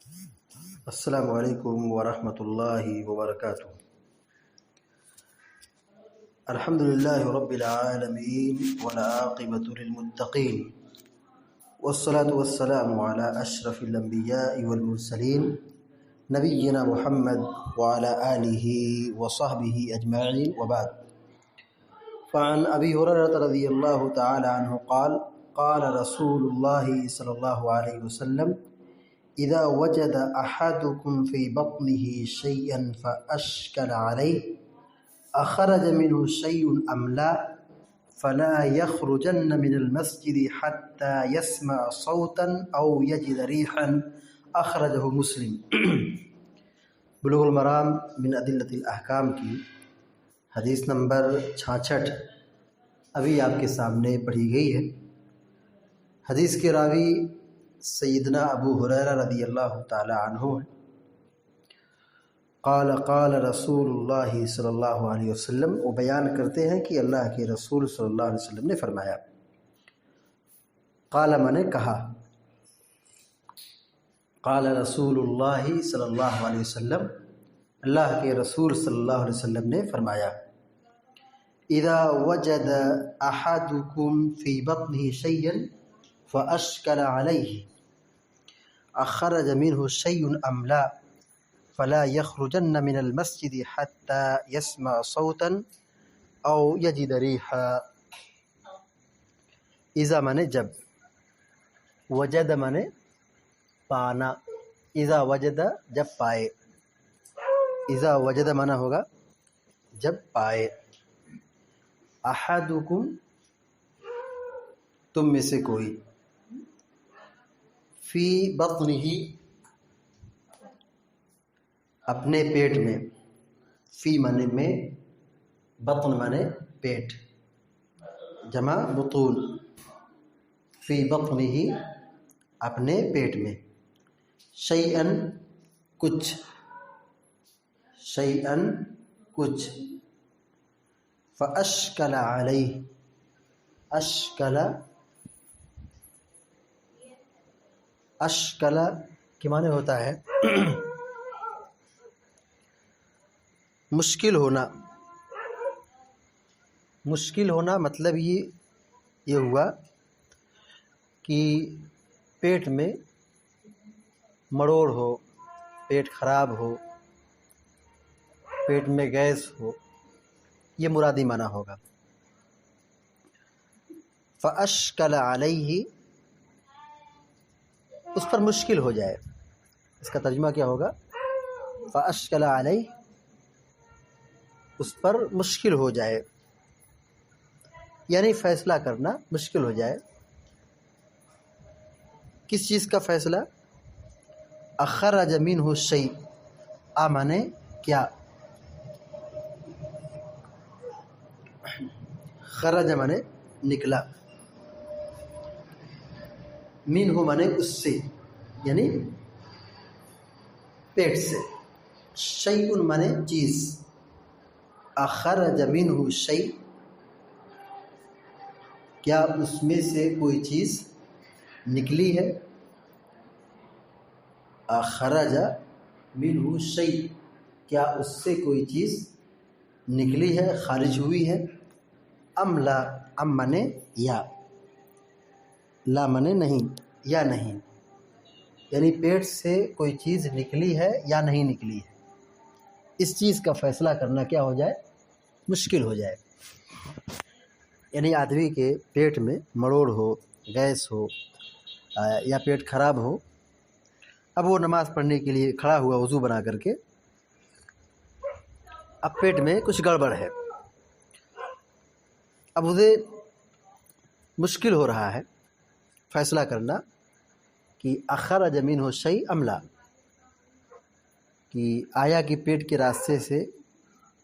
السلام علیکم ورحمۃ اللہ وبرکاتہ۔ الحمد للہ رب العالمین والعاقبۃ للمتقین والصلاة والسلام علی اشرف الانبیاء والمرسلین نبینا محمد وعلی آلہ وصحبہ اجمعین وبعد۔ فعن ابی ہریرہ رضی اللہ تعالی عنہ قال قال رسول اللہ صلی اللہ علیہ وسلم اذا وجد احدكم في بطنه شيئا فاشكل عليه اخرج منه شيء ام لا فلا يخرجن من المسجد حتى يسمع صوتا او يجد ريحا اخرجه مسلم۔ بلوغ المرام من ادلۃ الاحکام کی حدیث نمبر 66 ابھی آپ کے سامنے پڑھی گئی ہے۔ حدیث کے راوی سیدنا ابو ہریرہ رضی اللہ تعالی عنہ قال قال رسول اللہ صلی اللہ علیہ وسلم، وہ بیان کرتے ہیں کہ اللہ کے رسول صلی اللہ علیہ وسلم نے فرمایا۔ قال میں نے کہا، قال رسول اللہ صلی اللہ علیہ وسلم، اللہ کے رسول صلی اللہ علیہ وسلم نے فرمایا، اذا وجد احدکم فی بطنہ شیئا فاشکل علیہ اخرج منه شيء ام لا فلا يخرجن من المسجد حتى يسمع صوتا او يجد ريحا۔ اذا مانے جب، وجد مانے پانا، اذا وجد جب پائے، اذا وجد مانا ہوگا جب پائے، احدکم تم میں سے کوئی، فی بطنہ اپنے پیٹ میں، فی مانے میں، بطن مانے پیٹ، جمع بطون، فی بطنہ اپنے پیٹ میں، شیئن کچھ، شیئن کچھ، فاشکل علیہ، اشکل، اشکل کے معنی ہوتا ہے مشکل ہونا، مشکل ہونا مطلب یہ ہوا کہ پیٹ میں مروڑ ہو، پیٹ خراب ہو، پیٹ میں گیس ہو، یہ مرادی معنی ہوگا۔ فاشکل علیہ اس پر مشکل ہو جائے، اس کا ترجمہ کیا ہوگا؟ فاشکل علیہ اس پر مشکل ہو جائے، یعنی فیصلہ کرنا مشکل ہو جائے۔ کس چیز کا فیصلہ؟ اخرج منہ شیء، مانے کیا، خرج مانے نکلا، منہ مانے اس سے، یعنی پیٹ سے، شیء مانے چیز، اخرج منہ شیء کیا اس میں سے کوئی چیز نکلی ہے، اخرج منہ شیء کیا اس سے کوئی چیز نکلی ہے، خارج ہوئی ہے، ام لا، ام مانے یا، لا مانے نہیں، یا نہیں، یعنی پیٹ سے کوئی چیز نکلی ہے یا نہیں نکلی ہے، اس چیز کا فیصلہ کرنا کیا ہو جائے؟ مشکل ہو جائے۔ یعنی آدمی کے پیٹ میں مروڑ ہو، گیس ہو یا پیٹ خراب ہو، اب وہ نماز پڑھنے کے لیے کھڑا ہوا وضو بنا کر کے، اب پیٹ میں کچھ گڑبڑ ہے، اب اسے مشکل ہو رہا ہے فیصلہ کرنا کہ اخرج منہ شیء ام لا، کہ آیا کہ پیٹ کے راستے سے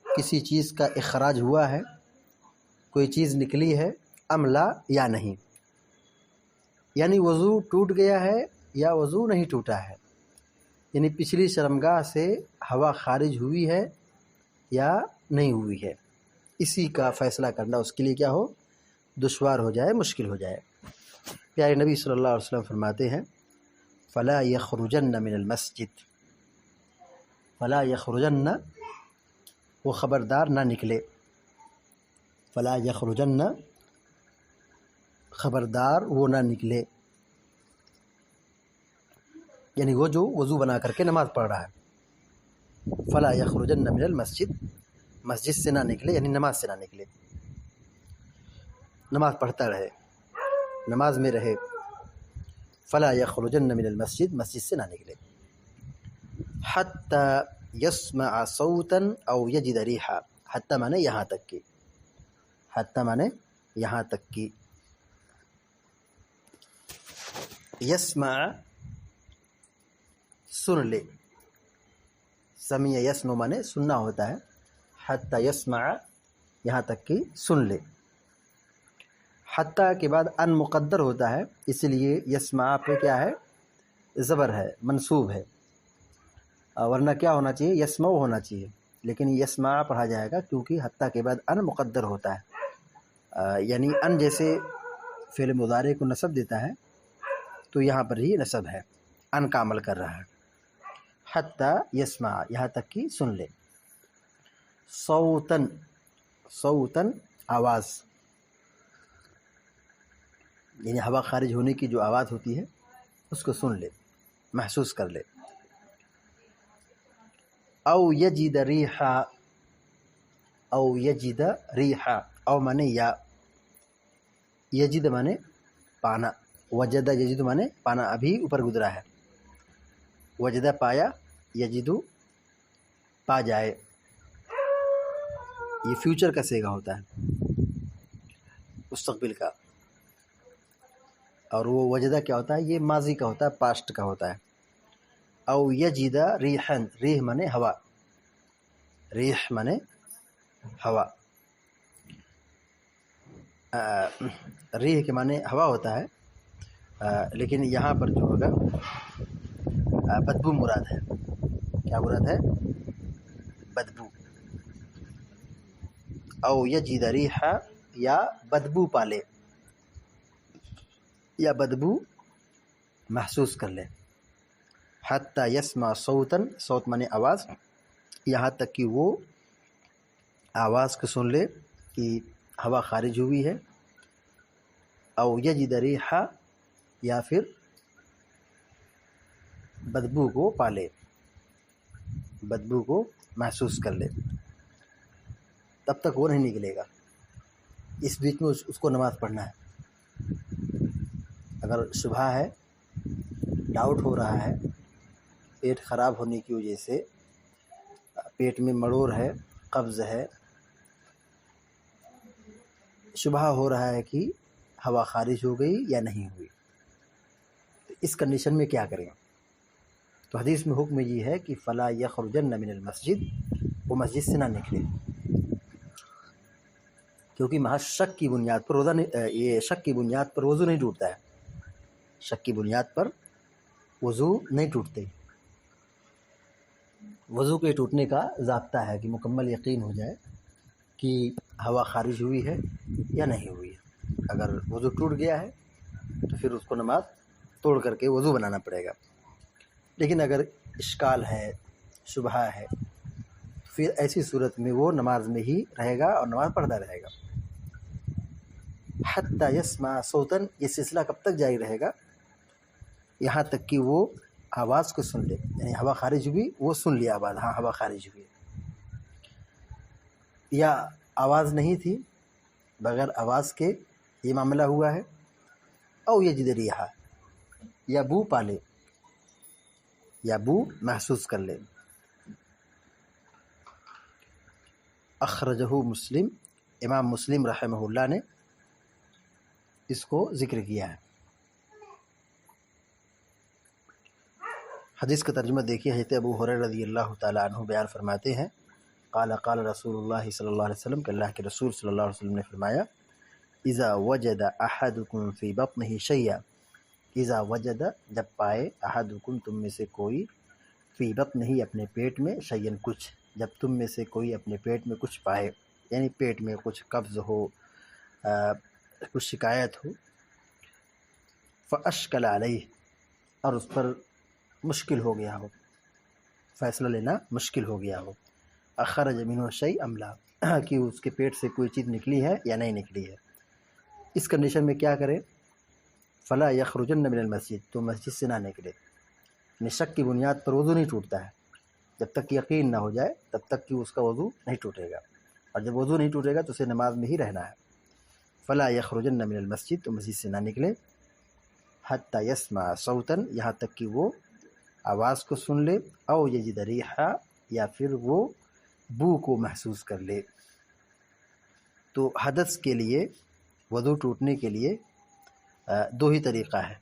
کسی چیز کا اخراج ہوا ہے، کوئی چیز نکلی ہے، ام لا یا نہیں، یعنی وضو ٹوٹ گیا ہے یا وضو نہیں ٹوٹا ہے، یعنی پچھلی شرمگاہ سے ہوا خارج ہوئی ہے یا نہیں ہوئی ہے، اسی کا فیصلہ کرنا اس کے لیے کیا ہو؟ دشوار ہو جائے، مشکل ہو جائے۔ پیارے نبی صلی اللہ علیہ وسلم فرماتے ہیں فلا یخرجن من المسجد، فلا یخرجن وہ خبردار نہ نکلے، فلا یخرجن خبردار وہ نہ نکلے، یعنی وہ جو وضو بنا کر کے نماز پڑھ رہا ہے، فلا یخرجن من المسجد، مسجد سے نہ نکلے یعنی نماز سے نہ نکلے، نماز پڑھتا رہے، نماز میں رہے، فلا یخرجن من المسجد، مسجد سے نہ نکلے، حتی یسمع صوتا او یجد ریحا، حتی مانے یہاں تک کی، حتی مانے یہاں تک کی، یسمع سن لے، سمع یسمع مانے سننا ہوتا ہے، حتی یسمع یہاں تک کی سن لے، حتی کے بعد ان مقدر ہوتا ہے، اس لیے یسمع پہ کیا ہے، زبر ہے، منصوب ہے، ورنہ کیا ہونا چاہیے، یسمع ہونا چاہیے، لیکن یسمع پڑھا جائے گا کیونکہ حتی کے بعد ان مقدر ہوتا ہے، یعنی ان جیسے فعل مضارع کو نصب دیتا ہے تو یہاں پر ہی نصب ہے، ان کا عمل کر رہا ہے، حتی یسمع یہاں تک کہ سن لے، صوتن، صوتن آواز، یعنی ہوا خارج ہونے کی جو آواز ہوتی ہے اس کو سن لے، محسوس کر لے، او یجد ریحا، او یجد ریحا، او مانے یا، یجد مانے پانا، وجد یجد مانے پانا، ابھی اوپر گزرا ہے، وجد پایا، یجدو پا جائے، یہ فیوچر کا صیغہ ہوتا ہے، مستقبل کا، اور وہ وجدہ کیا ہوتا ہے، یہ ماضی کا ہوتا ہے، پاسٹ کا ہوتا ہے، او یجد ریحن، ریح مانے ہوا، ریح مانے ہوا، ریح کے معنی ہوا ہوتا ہے، لیکن یہاں پر جو ہوگا بدبو مراد ہے، کیا مراد ہے، بدبو، او یجد ریحا یا بدبو پالے، یا بدبو محسوس کر لے، حتی یسمع صوتن، صوت مانے آواز، یہاں تک کہ وہ آواز کو سن لے کہ ہوا خارج ہوئی ہے، او یجد ریحا یا پھر بدبو کو پالے، بدبو کو محسوس کر لے، تب تک وہ نہیں نکلے گا، اس بیچ میں اس کو نماز پڑھنا ہے، اگر شبہ ہے، ڈاؤٹ ہو رہا ہے، پیٹ خراب ہونے کی وجہ سے پیٹ میں مڑوڑ ہے، قبض ہے، شبہ ہو رہا ہے کہ ہوا خارج ہو گئی یا نہیں ہوئی، تو اس کنڈیشن میں کیا کریں، تو حدیث میں حکم یہ ہے کہ فلا یخرجن من المسجد، وہ مسجد سے نہ نکلے، کیونکہ محض شک کی بنیاد پر روزہ نہیں، یہ شک کی بنیاد پر وضو نہیں ٹوٹتا ہے، شک کی بنیاد پر وضو نہیں ٹوٹتے، وضو کے ٹوٹنے کا ضابطہ ہے کہ مکمل یقین ہو جائے کہ ہوا خارج ہوئی ہے یا نہیں ہوئی ہے، اگر وضو ٹوٹ گیا ہے تو پھر اس کو نماز توڑ کر کے وضو بنانا پڑے گا، لیکن اگر اشکال ہے، شبہ ہے، پھر ایسی صورت میں وہ نماز میں ہی رہے گا اور نماز پڑھتا رہے گا، حتی یسمع صوتن، یہ سلسلہ کب تک جاری رہے گا، یہاں تک کہ وہ آواز کو سن لے، یعنی ہوا خارج ہوئی، وہ سن لیا آواز، ہاں ہوا خارج ہوئی، یا آواز نہیں تھی، بغیر آواز کے یہ معاملہ ہوا ہے، او یجد ریحا، یا بو پالے، یا بو محسوس کر لے، اخرجہ مسلم، امام مسلم رحمہ اللہ نے اس کو ذکر کیا ہے۔ حدیث کا ترجمہ دیکھیے، حضرت ابو ہریرہ رضی اللہ تعالیٰ عنہ بیان فرماتے ہیں، قال قال رسول اللہ صلی اللہ علیہ وسلم، کہ اللہ کے رسول صلی اللہ علیہ وسلم نے فرمایا، اذا وجد احدکم فی بطنہ شیئا، اذا وجد جب پائے، احدکم تم میں سے کوئی، فی بطنہ اپنے پیٹ میں، شیئن کچھ، جب تم میں سے کوئی اپنے پیٹ میں کچھ پائے، یعنی پیٹ میں کچھ قبض ہو، کچھ شکایت ہو، فاشکل علیہ، اور اس پر مشکل ہو گیا ہو، فیصلہ لینا مشکل ہو گیا ہو، اخرج منہ شیء ام لا، کہ اس کے پیٹ سے کوئی چیز نکلی ہے یا نہیں نکلی ہے، اس کنڈیشن میں کیا کرے؟ فلا یخرجن من المسجد، تو مسجد سے نہ نکلے۔ یعنی شک کی بنیاد پر وضو نہیں ٹوٹتا ہے، جب تک کہ یقین نہ ہو جائے تب تک کہ اس کا وضو نہیں ٹوٹے گا، اور جب وضو نہیں ٹوٹے گا تو اسے نماز میں ہی رہنا ہے۔ فلا یخرجن من المسجد، تو مسجد سے نہ نکلے، حتی یسمع صوتا، یہاں تک کہ وہ آواز کو سن لے، او یجد ریحا، یا پھر وہ بو کو محسوس کر لے۔ تو حدث کے لیے، وضو ٹوٹنے کے لیے دو ہی طریقہ ہے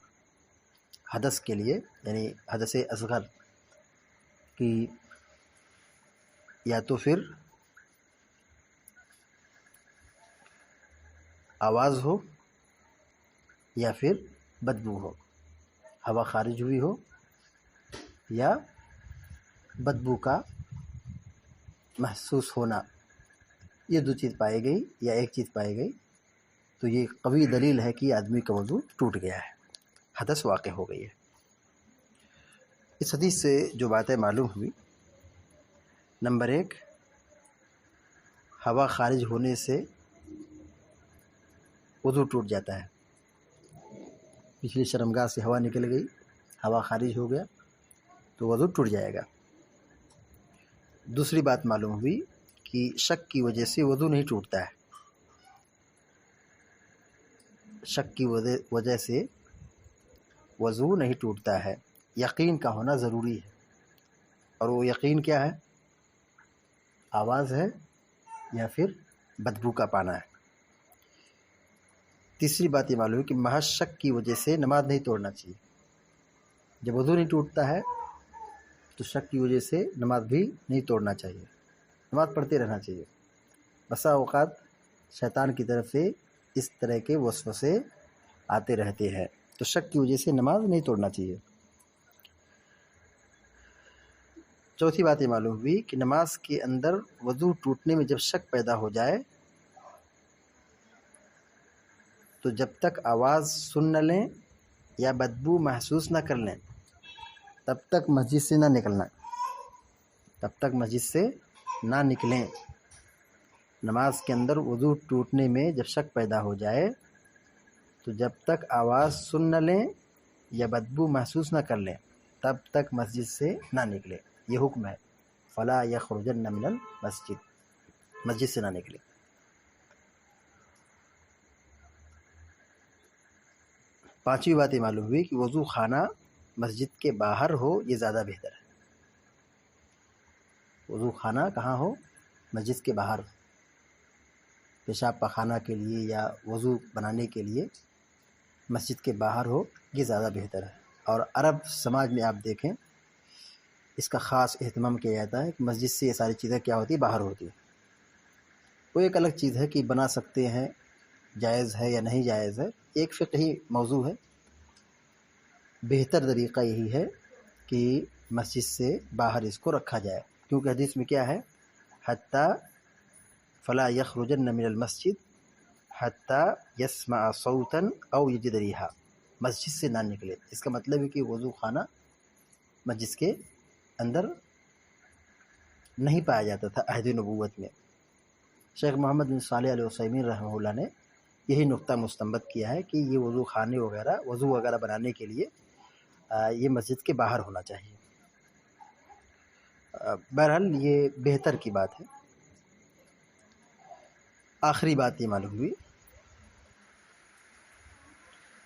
حدث کے لیے، یعنی حدث اصغر کی، یا تو پھر آواز ہو یا پھر بدبو ہو، ہوا خارج ہوئی ہو یا بدبو کا محسوس ہونا، یہ دو چیز پائی گئی یا ایک چیز پائی گئی تو یہ قوی دلیل ہے کہ آدمی کا وضو ٹوٹ گیا ہے، حدث واقع ہو گئی ہے۔ اس حدیث سے جو باتیں معلوم ہوئی، نمبر 1، ہوا خارج ہونے سے وضو ٹوٹ جاتا ہے، پچھلی شرمگاہ سے ہوا نکل گئی، ہوا خارج ہو گیا تو وضو ٹوٹ جائے گا۔ دوسری بات معلوم ہوئی کہ شک کی وجہ سے وضو نہیں ٹوٹتا ہے، شک کی وجہ سے وضو نہیں ٹوٹتا ہے، یقین کا ہونا ضروری ہے، اور وہ یقین کیا ہے؟ آواز ہے یا پھر بدبو کا پانا ہے۔ تیسری بات یہ معلوم ہے کہ محض شک کی وجہ سے نماز نہیں توڑنا چاہیے، جب وضو نہیں ٹوٹتا ہے تو شک کی وجہ سے نماز بھی نہیں توڑنا چاہیے، نماز پڑھتے رہنا چاہیے۔ بسا اوقات شیطان کی طرف سے اس طرح کے وسوسے آتے رہتے ہیں، تو شک کی وجہ سے نماز نہیں توڑنا چاہیے۔ چوتھی بات یہ معلوم ہوئی کہ نماز کے اندر وضو ٹوٹنے میں جب شک پیدا ہو جائے تو جب تک آواز سن نہ لیں یا بدبو محسوس نہ کر لیں تب تک مسجد سے نہ نکلنا، تب تک مسجد سے نہ نکلیں۔ نماز کے اندر وضو ٹوٹنے میں جب شک پیدا ہو جائے تو جب تک آواز سن نہ لیں یا بدبو محسوس نہ کر لیں تب تک مسجد سے نہ نکلیں، یہ حکم ہے۔ فلا یخرجن من المسجد، مسجد سے نہ نکلیں۔ پانچویں بات یہ معلوم ہوئی کہ وضو خانہ مسجد کے باہر ہو یہ زیادہ بہتر ہے، وضو خانہ کہاں ہو؟ مسجد کے باہر، پیشاب پخانہ کے لیے یا وضو بنانے کے لیے مسجد کے باہر ہو یہ زیادہ بہتر ہے۔ اور عرب سماج میں آپ دیکھیں اس کا خاص اہتمام کیا جاتا ہے کہ مسجد سے یہ ساری چیزیں کیا ہوتی ہیں؟ باہر ہوتی ہیں۔ وہ ایک الگ چیز ہے کہ بنا سکتے ہیں، جائز ہے یا نہیں جائز ہے، ایک فقہی موضوع ہے۔ بہتر طریقہ یہی ہے کہ مسجد سے باہر اس کو رکھا جائے، کیونکہ حدیث میں کیا ہے؟ حتی فلا یخرجن من المسجد حتی یسمع صوتا او یجد ریحا، مسجد سے نہ نکلے، اس کا مطلب ہے کہ وضو خانہ مسجد کے اندر نہیں پایا جاتا تھا عہد نبوت میں۔ شیخ محمد بن صالح العثیمین رحمہ اللہ نے یہی نقطہ مستنبط کیا ہے کہ یہ وضو خانے وغیرہ، وضو وغیرہ بنانے کے لیے یہ مسجد کے باہر ہونا چاہیے۔ بہرحال یہ بہتر کی بات ہے۔ آخری بات یہ معلوم ہوئی،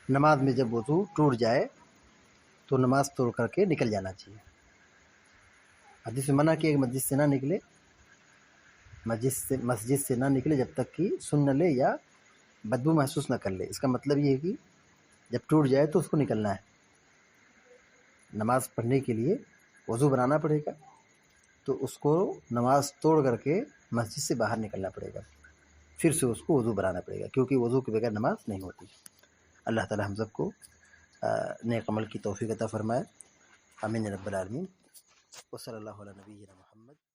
نماز میں جب وضو ٹوٹ جائے تو نماز توڑ کر کے نکل جانا چاہیے۔ حدیث میں منع کیا کہ مسجد سے نہ نکلے، مسجد سے نہ نکلے جب تک کہ سن نہ لے یا بدبو محسوس نہ کر لے۔ اس کا مطلب یہ ہے کہ جب ٹوٹ جائے تو اس کو نکلنا ہے، نماز پڑھنے کے لیے وضو بنانا پڑے گا تو اس کو نماز توڑ کر کے مسجد سے باہر نکلنا پڑے گا، پھر سے اس کو وضو بنانا پڑے گا، کیونکہ وضو کے بغیر نماز نہیں ہوتی۔ اللہ تعالی ہم سب کو نیک عمل کی توفیق عطا فرمائے، آمین رب العالمین۔ وصلی اللہ علی نبینا محمد۔